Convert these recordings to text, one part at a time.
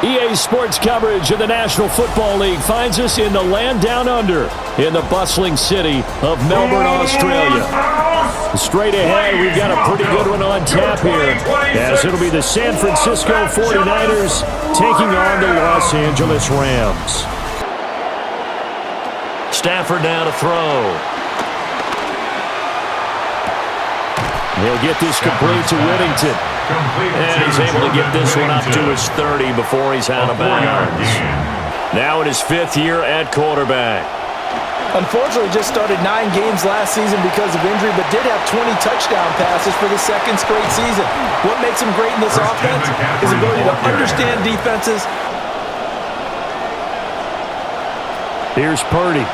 EA Sports coverage of the National Football League finds us in the land down under in the bustling city of Melbourne, Australia. Straight ahead, we've got a pretty good one on tap here, as it'll be the San Francisco 49ers taking on the Los Angeles Rams. Stafford now to throw. He'll get this complete to Whittington. And he's able to get this one up to his 30 before he's out of bounds. Now in his 5th year at quarterback. Unfortunately, just started 9 games last season because of injury, but did have 20 touchdown passes for the 2nd straight season. What makes him great in this offense is his ability to understand defenses. Here's Purdy.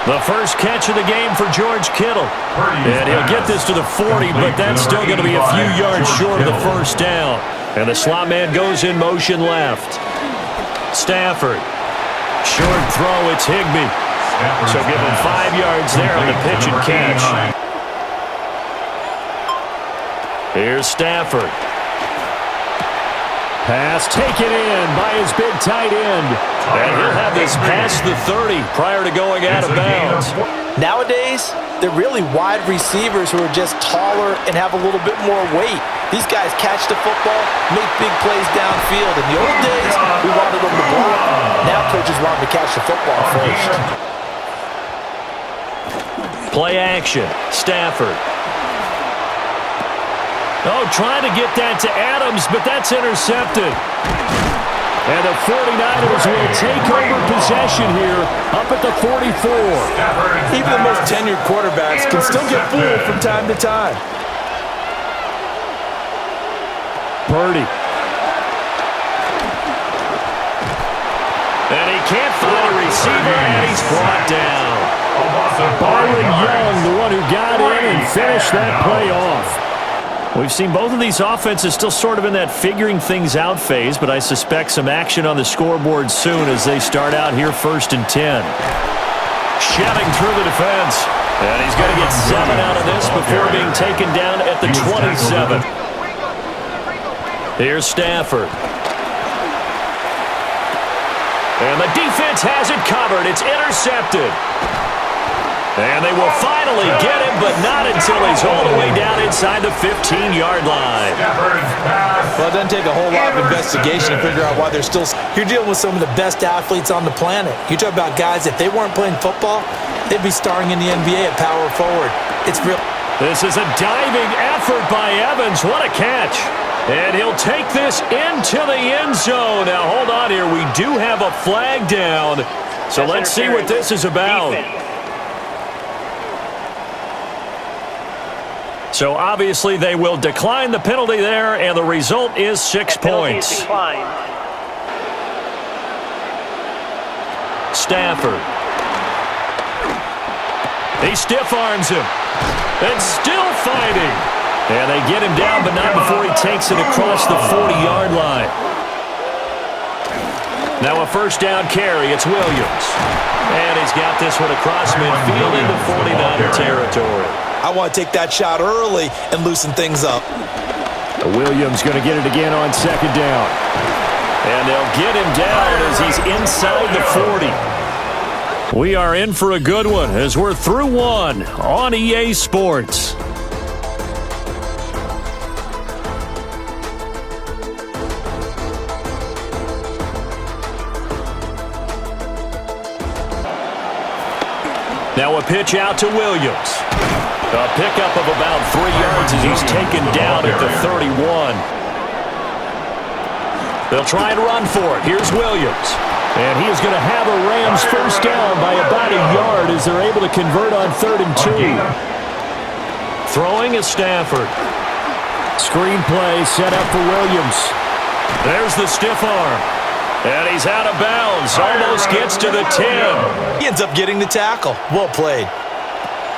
The first catch of the game for George Kittle. And he'll get this to the 40, but that's still going to be a few yards short of the first down. And the slot man goes in motion left. Stafford. Short throw, it's Higbee. So give him 5 yards there on the pitch and catch. Here's Stafford. Pass taken in by his big tight end. And he'll have this past the 30 prior to going out of bounds. Nowadays, they're really wide receivers who are just taller and have a little bit more weight. These guys catch the football, make big plays downfield. In the old days, we wanted them to block. Now coaches want them to catch the football first. Play action. Stafford. Oh, trying to get that to Adams, but that's intercepted. And the 49ers will take over possession here up at the 44. Even the most tenured quarterbacks can still get fooled from time to time. Purdy. And he can't find a receiver, and he's brought down. Byron Young, the one who got in and finished that play off. We've seen both of these offenses still sort of in that figuring things out phase, but I suspect some action on the scoreboard soon as they start out here 1st and 10. Shoving through the defense. And he's going to get 7 out of this before being taken down at the 27. Here's Stafford. And the defense has it covered. It's intercepted. And they will finally get him, but not until he's all the way down inside the 15-yard line. Well, it doesn't take a whole lot of investigation to figure out why they're still... You're dealing with some of the best athletes on the planet. You talk about guys, if they weren't playing football, they'd be starring in the NBA at power forward. It's real. This is a diving effort by Evans. What a catch. And he'll take this into the end zone. Now, hold on here. We do have a flag down. So let's see what this is about. So obviously they will decline the penalty there, and the result is 6 points. Stafford. He stiff-arms him. And still fighting. And they get him down, but not before he takes it across the 40-yard line. Now a first down carry. It's Williams. And he's got this one across midfield into 49er territory. I want to take that shot early and loosen things up. Williams going to get it again on 2nd down. And they'll get him down as he's inside the 40. We are in for a good one as we're through one on EA Sports. Now a pitch out to Williams. A pickup of about 3 yards as he's taken down at the 31. They'll try and run for it. Here's Williams. And he is going to have a Rams first down by about a yard as they're able to convert on 3rd and 2. Throwing is Stafford. Screen play set up for Williams. There's the stiff arm. And he's out of bounds. Almost gets to the 10. He ends up getting the tackle. Well played.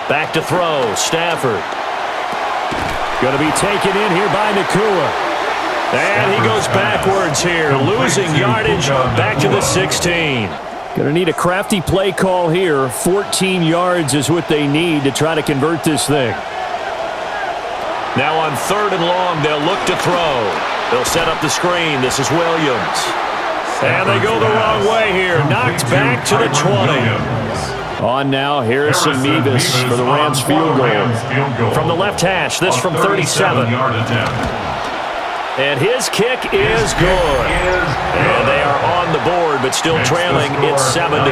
Back to throw. Stafford. Going to be taken in here by Nakua. And he goes backwards here, losing yardage back to the 16. Going to need a crafty play call here. 14 yards is what they need to try to convert this thing. Now on 3rd and long, they'll look to throw. They'll set up the screen. This is Williams. And they go the wrong way here. Knocked back to the 20. On now, Harrison Mevis for the Rams field goal. From the left hash, this from 37. And his kick is good. And they are on the board, but still trailing. It's 7-3.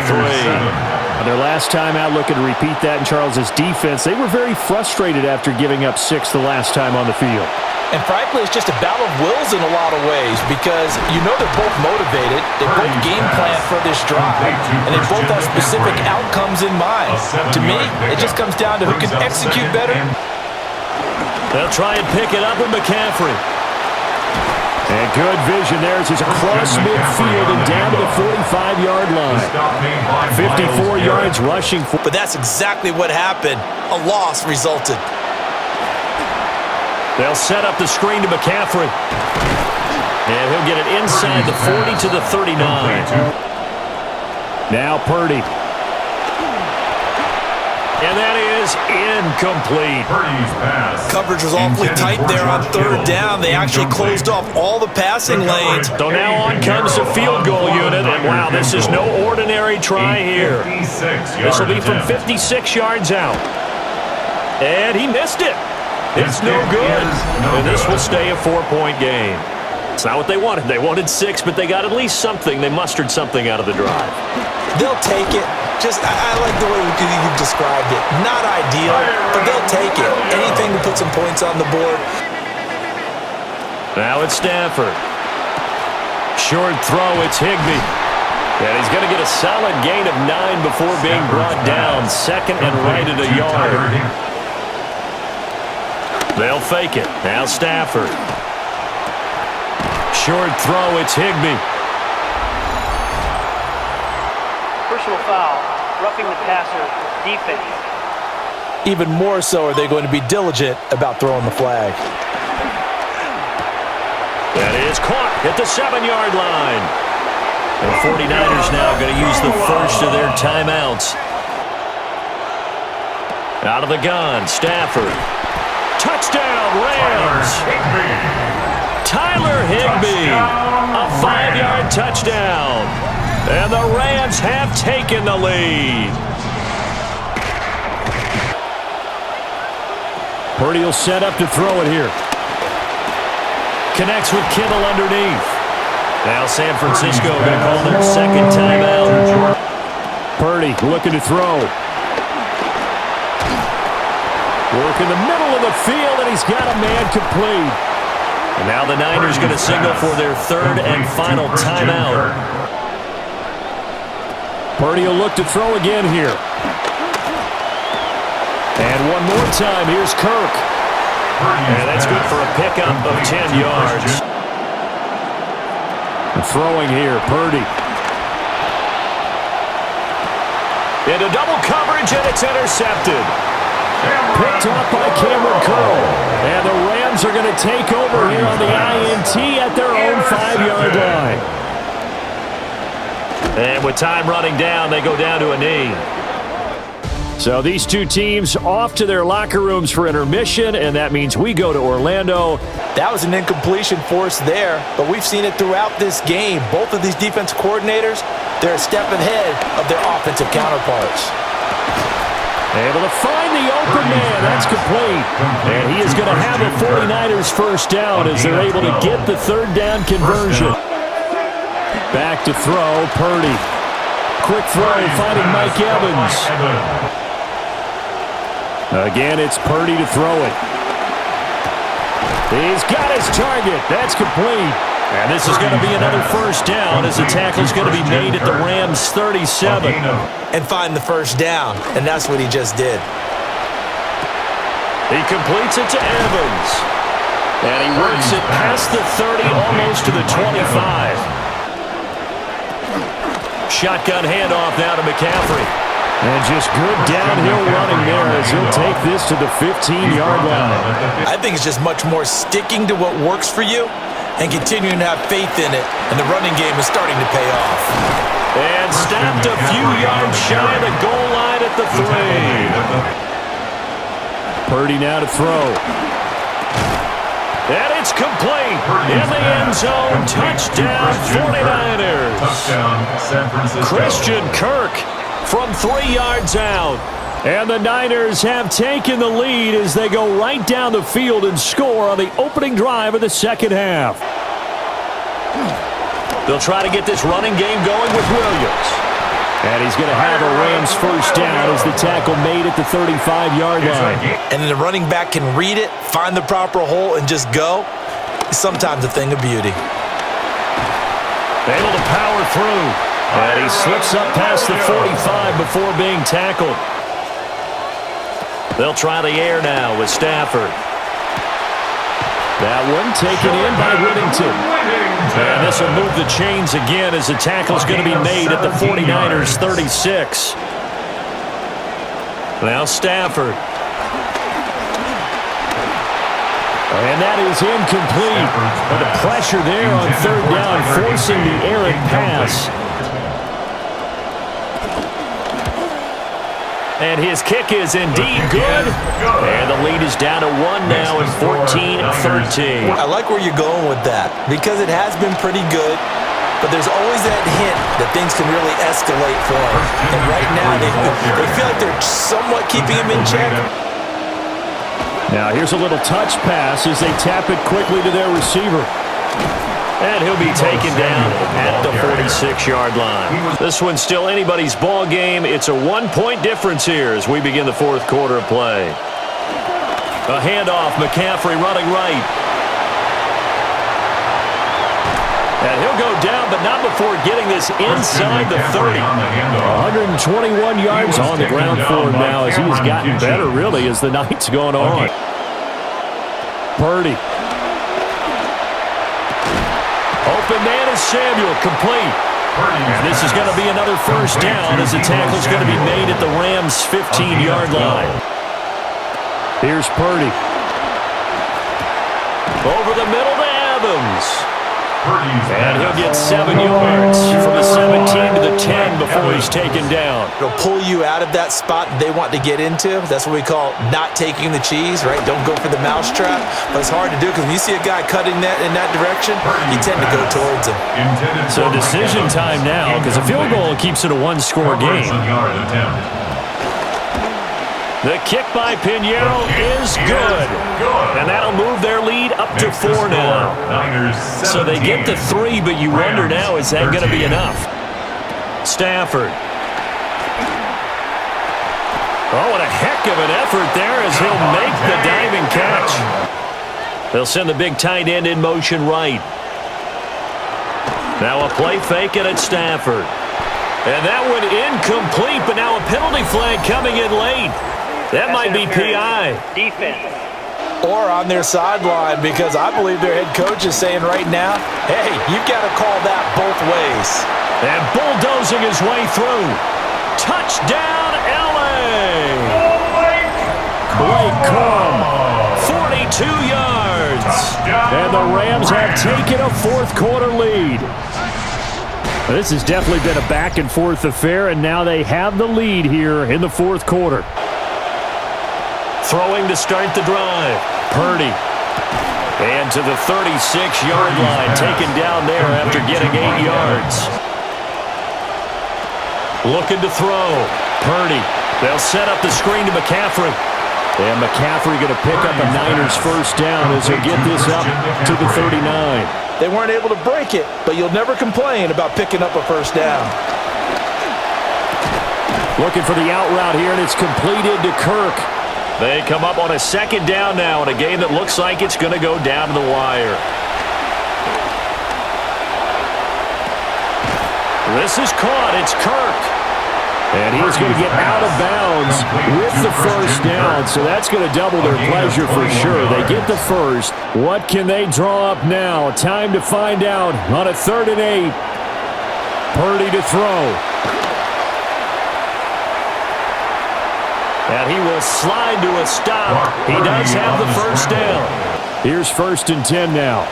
Their last time out, looking to repeat that in Charles's defense. They were very frustrated after giving up 6 the last time on the field. And frankly, it's just a battle of wills in a lot of ways because you know they're both motivated. They both game plan for this drive, and they both have specific outcomes in mind. To me, it just comes down to who can execute better. They'll try and pick it up with McCaffrey. And good vision there as he's across midfield and down to the 45-yard line. 54 yards rushing. But that's exactly what happened. A loss resulted. They'll set up the screen to McCaffrey. And he'll get it inside the 40 to the 39. Now Purdy. And that is incomplete. Coverage was awfully tight there on third down. They actually closed off all the passing lanes. So now on comes the field goal unit. And wow, this is no ordinary try here. This will be from 56 yards out. And he missed it. It's no good. And this will stay a 4-point game. It's not what they wanted. They wanted 6, but they got at least something. They mustered something out of the drive. They'll take it. I like the way you described it. Not ideal, but they'll take it. Anything to put some points on the board. Now it's Stafford. Short throw, it's Higbee. And he's going to get a solid gain of 9 before being brought down. Second and right at a yard. They'll fake it. Now Stafford. Short throw, it's Higbee. Personal foul, roughing the passer, defense. Even more so are they going to be diligent about throwing the flag. That is caught at the 7-yard line. The 49ers now going to use the first of their timeouts. Out of the gun, Stafford. Touchdown, Rams! Tyler Higbee, a 5-yard touchdown. And the Rams have taken the lead. Purdy will set up to throw it here. Connects with Kittle underneath. Now San Francisco going to call their second timeout. Purdy looking to throw. Work in the middle of the field, and he's got a man complete. And now the Niners going to signal for their third and final timeout. Purdy will look to throw again here. And one more time, here's Kirk. And that's good for a pickup of 10 yards. And throwing here, Purdy. Into double coverage, and it's intercepted. Picked up by Cameron Curl. And the Rams are going to take over here on the INT at their own 5-yard line. And with time running down, they go down to a knee. So these two teams off to their locker rooms for intermission, and that means we go to Orlando. That was an incompletion force there, but we've seen it throughout this game. Both of these defense coordinators, they're a step ahead of their offensive counterparts. Able to find the open man. That's complete. And he is going to have a 49ers first down as they're able to get the third down conversion. Back to throw, Purdy. Quick throw, finding Mike Evans. Again, it's Purdy to throw it. He's got his target. That's complete. And this is going to be another first down as the tackle is going to be made at the Rams' 37. And find the first down, and that's what he just did. He completes it to Evans. And he works it past the 30, almost to the 25. Shotgun handoff now to McCaffrey. And just good downhill running there as he'll take this to the 15-yard line. I think it's just much more sticking to what works for you and continuing to have faith in it, and the running game is starting to pay off. And stopped a few yards shy of the goal line at the 3. Purdy now to throw. And it's complete. In the end zone, touchdown 49ers. Touchdown San Francisco. Christian Kirk from 3 yards out. And the Niners have taken the lead as they go right down the field and score on the opening drive of the second half. They'll try to get this running game going with Williams. And he's going to have a Rams first down as the tackle made at the 35-yard line. And the running back can read it, find the proper hole, and just go. It's sometimes a thing of beauty. Able to power through. And he slips up past the 45 before being tackled. They'll try the air now with Stafford. That one taken in by Whittington. And this will move the chains again as the tackle's going to be made at the 49ers 36. Now Stafford. And that is incomplete. But the pressure there on third down, forcing the errant pass. And his kick is indeed good. And the lead is down to 1 now at 14-13. I like where you're going with that because it has been pretty good, but there's always that hint that things can really escalate for them. And right now, they feel like they're somewhat keeping him in check. Now here's a little touch pass as they tap it quickly to their receiver. And he'll be taken down at the 46-yard line. This one's still anybody's ball game. It's a 1-point difference here as we begin the fourth quarter of play. A handoff, McCaffrey running right. And he'll go down, but not before getting this inside the 30. 121 yards on the ground for him now as he's gotten better, really, as the night's gone on. Purdy. Open man is Samuel, complete. And this is going to be another first down as the tackle's going to be made at the Rams' 15-yard line. Here's Purdy. Over the middle to Evans. And he'll get 7 yards from the 17 to the 10 before he's taken down. It'll pull you out of that spot they want to get into. That's what we call not taking the cheese, right? Don't go for the mousetrap. But it's hard to do because when you see a guy cutting that in that direction, you tend to go towards him. So decision time now because a field goal keeps it a one-score game. The kick by Pinheiro is good. And that'll move their lead up to 4 now. So they get to 3, but you wonder now, is that going to be enough? Stafford. Oh, what a heck of an effort there as he'll make the diving catch. They'll send the big tight end in motion right. Now a play fake and it's Stafford. And that one incomplete, but now a penalty flag coming in late. That might be PI. Defense. Or on their sideline because I believe their head coach is saying right now, hey, you've got to call that both ways. And bulldozing his way through. Touchdown, L.A. Blake Corum, 42 yards. And the Rams have taken a fourth quarter lead. This has definitely been a back-and-forth affair, and now they have the lead here in the fourth quarter. Throwing to start the drive. Purdy. And to the 36-yard line. Taken down there after getting 8 yards. Looking to throw. Purdy. They'll set up the screen to McCaffrey. And McCaffrey going to pick up a Niners first down as they get this up to the 39. They weren't able to break it, but you'll never complain about picking up a first down. Looking for the out route here, and it's completed to Kirk. They come up on a second down now in a game that looks like it's going to go down to the wire. This is caught. It's Kirk. And he's going to get out of bounds with the first down, so that's going to double their pleasure for sure. They get the first. What can they draw up now? Time to find out on a 3rd and 8. Purdy to throw. And he will slide to a stop. He does have the first down. Here's 1st and 10 now.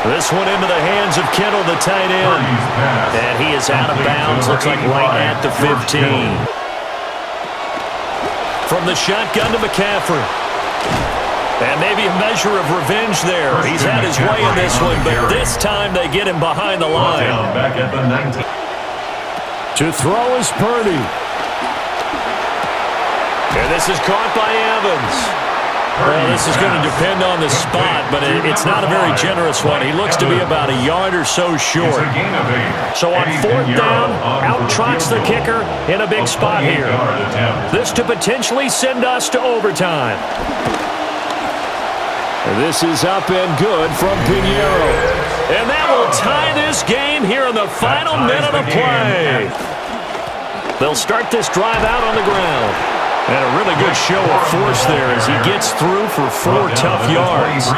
This one into the hands of Kittle, the tight end. And he is out of bounds, looks like right at the 15. From the shotgun to McCaffrey. And maybe a measure of revenge there. He's had his way in this one, but this time they get him behind the line. Back at the 19. To throw is Purdy. And this is caught by Evans. Well, this is going to depend on the spot, but it's not a very generous one. He looks to be about a yard or so short. So on fourth down, out trots the kicker in a big spot here. This to potentially send us to overtime. This is up and good from Pinheiro. And that will tie this game here in the final minute of play. They'll start this drive out on the ground. And a really good show of force there as he gets through for 4 tough yards.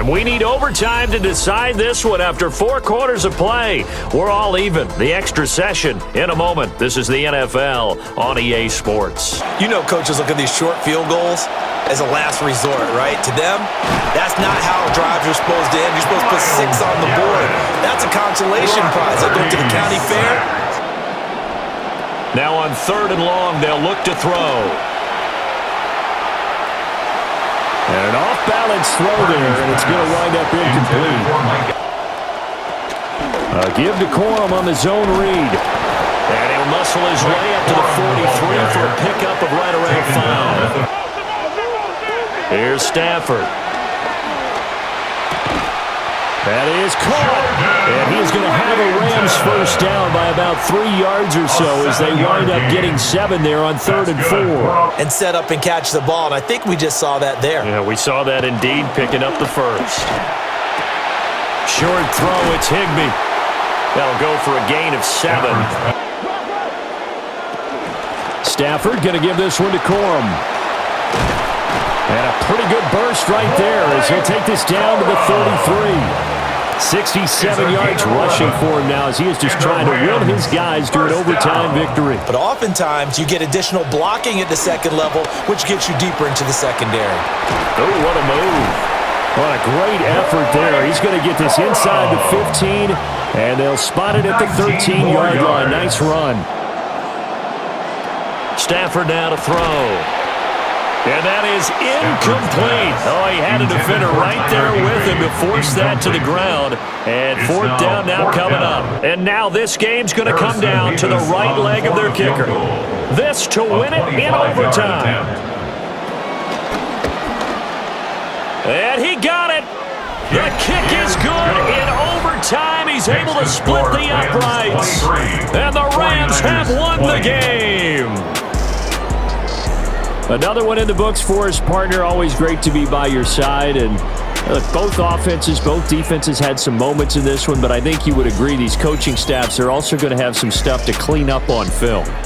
And we need overtime to decide this one after 4 quarters of play. We're all even. The extra session in a moment. This is the NFL on EA Sports. You know coaches look at these short field goals as a last resort, right? To them, that's not how drives are supposed to end. You're supposed to put 6 on the board. That's a consolation prize. They'll go to the county fair. Now on 3rd and long, they'll look to throw. And an off-balance throw there, and it's going to wind up incomplete. Give to Corum on the zone read. And he'll muscle his way up to the 43 for a pickup of right around 5. Here's Stafford. That is caught, and he's going to have a Rams first down by about 3 yards or so as they wind up getting 7 there on 3rd and 4. And set up and catch the ball, and I think we just saw that there. Yeah, we saw that indeed, picking up the first. Short throw, it's Higbee. That'll go for a gain of 7. Stafford going to give this one to Corum. And a pretty good burst right there as he'll take this down to the 33. 67 yards rushing for him now as he is just trying to will his guys to an overtime victory. But oftentimes you get additional blocking at the second level, which gets you deeper into the secondary. Oh, what a move. What a great effort there. He's going to get this inside the 15, and they'll spot it at the 13-yard line. Nice run. Stafford now to throw. And that is incomplete. Oh, he had a defender right there with him to force that to the ground. And 4th down now coming up. And now this game's going to come down to the right leg of their kicker. This to win it in overtime. And he got it. The kick is good in overtime. He's able to split the uprights. And the Rams have won the game. Another one in the books for his partner. Always great to be by your side. And both offenses, both defenses had some moments in this one, but I think you would agree these coaching staffs are also going to have some stuff to clean up on film.